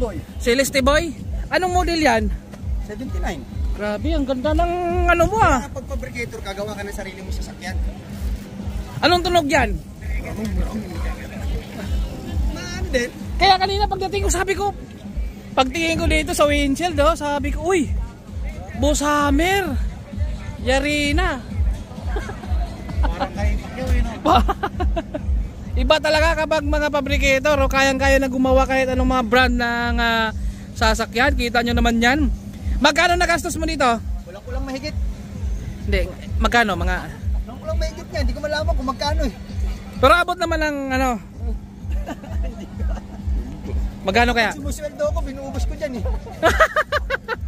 Boy. Celeste Boy? Anong model yan? 79. Grabe, ang ganda ng ano mo ah. Pag fabricator, kagawa ka ng sarili mo sasakyan. Anong tunog yan? Maan din. Kaya kanina pagdating ko sabi ko, pagtingin ko dito sa windshield sabi ko, uy, Boss Hammer, yari na. Parang kayo Iba talaga kapag mga fabricator kayang-kaya na gumawa kahit anong mga brand ng sasakyan. Kita nyo naman yan. Magkano nagastos mo dito? Kulang-kulang mahigit. Hindi, magkano mga? Kulang-kulang mahigit nga, hindi ko malaman kung magkano eh. Pero abot naman ng ano. Magkano kaya? Sumusweldo ko, binuubos ko dyan eh.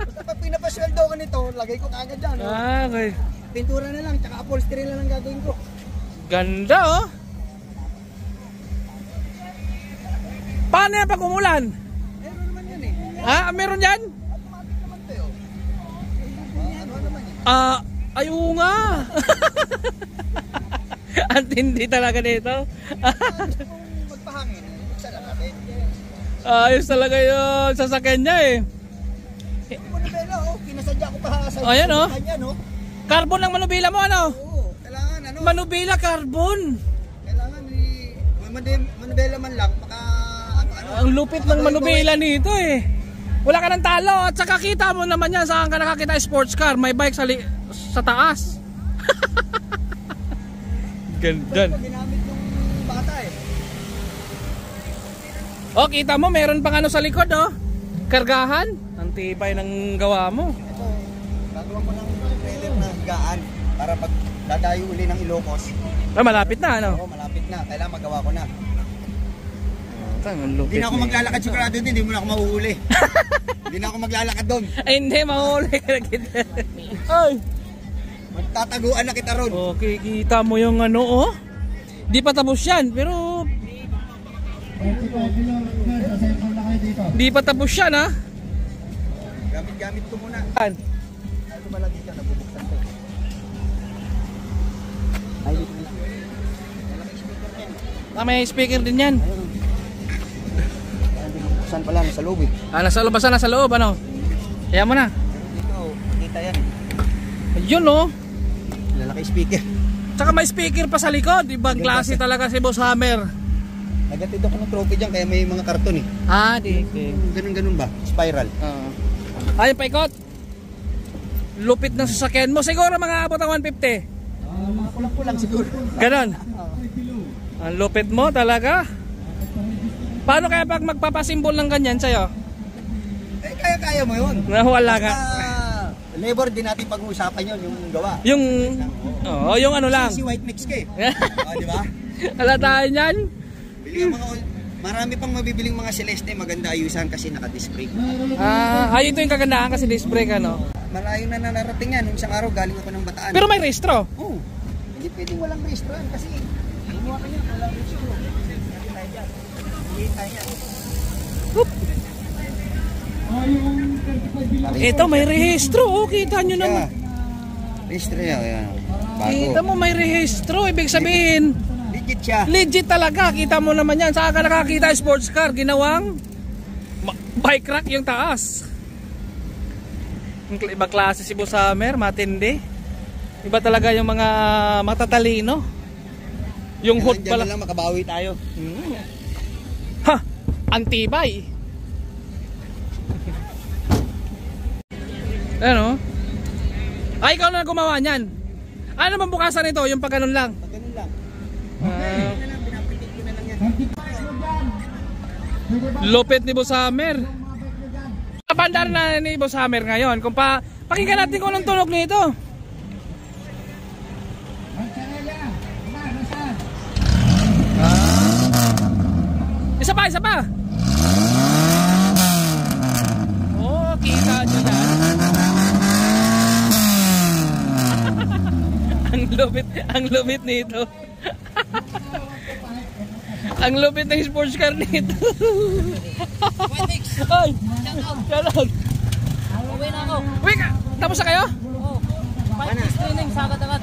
Basta pag pinapasweldo ko nito, lagay ko kagad dyan. Ah, okay. Pintura na lang, tsaka upholstery na lang gagawin ko. Ganda oh. Paano yan pag umulan? Meron naman yan eh. Ha? Meron yan? Automatic naman tayo. Ano naman eh. Ayaw nga. Ang tindi talaga nito. Gusto kong magpahangin, isa lang natin. Ayos talaga yun. Sasakyan niya eh. Manubela oh, pinasadya ko pa sa Ayan oh. kanya no. Carbon ang manubila mo ano? Oo, kailangan ano. Manubila carbon. Kailangan manubela man lang, baka ano. Ang lupit ng manubila nito eh. Wala ka ng talo at saka kita mo naman yan saan ka nakakita sports car. May bike sa taas. Ganda. Ginamit yung bata eh. Oh, kita mo meron pang ano sa likod oh. Kargahan. Ang tibay ng gawa mo. Ito, gagawa ko ng trailer na higaan para pag dadayo uli ng Ilocos. Malapit na ano? Oo, malapit na. Kailangan magawa ko na. Hindi na ako maglalakad sigurado din, hindi mo na ako mahuhuli. Hindi na ako maglalakad doon. Ay hindi, mahuli ka na kita. Ay! Magtataguan na kita ron. Okay, kita mo yung ano oh. Di pa tapos yan, pero di pa tapos yan ha. Gamit ko muna. Saan? Ito pala dito, nabubuksan ko. Ay, dito. May speaker din yan. Saan pala? Nasa loob eh. Nasa loob, basta nasa loob ano? Kaya mo na. Dito, kita yan eh. Ayun oh. Lalaki speaker. Tsaka may speaker pa sa likod. Ibang klase talaga si Boss Hammer. Nagatid ako ng trophy dyan kaya may mga karton eh. Ah, di. Okay. Ganun ba? Spiral. Ayun pa ikot. Lupit ng sasakyan mo. Siguro mga abot ang 150. Mga kulang-kulang siguro. Ganon. Ang lupit mo talaga. Paano kaya pag magpapasimbol ng ganyan sa'yo? Eh, kaya mo yun. Wala ka. Labor din natin pag-uusapan yun, yung gawa. Yung, yung ano lang. Si white mix ka eh. Di ba? Alataan yan. Marami pang mabibiling mga Celeste, maganda ayusan kasi naka-disc brake. Ito yung kagandahan kasi disc brake ano. Malayo na narating yan. Isang araw galing ako ng Bataan. Pero may restro. Oo. Hindi pwedeng walang restro yan kasi gumawa ka niya, walang restro. Ito may rehistro oh, kita nyo naman. Rehistro yan. Bago. Kita mo may rehistro, ibig sabihin Legit siya. legit talaga, kita mo naman yan. Saan ka nakakita sports car, ginawang bike rack yung taas. Ibang klase si Boss Hammer, matindi. Iba talaga yung mga matatalino. Yung hood pala lang makabawi tayo. Ha! Ang tibay. Ano? Ay, ikaw na gumawa niyan. Ano bang bukasan nito? Yung pag ganun lang? Pag ganun lang. Pinapredict ko na lang yan. Lupit ni Boss Hammer. Kapandar na ni Boss Hammer ngayon. Kung pakinggan natin kung anong tunog nito. Isa pa. Oh, kita nyo yan. ang lupit nito. Ang lupit ng sports car nito. Ay, shoutout. Uwi na ako. Wait, tapos na kayo? Oo. 5 days training sa agad-agad.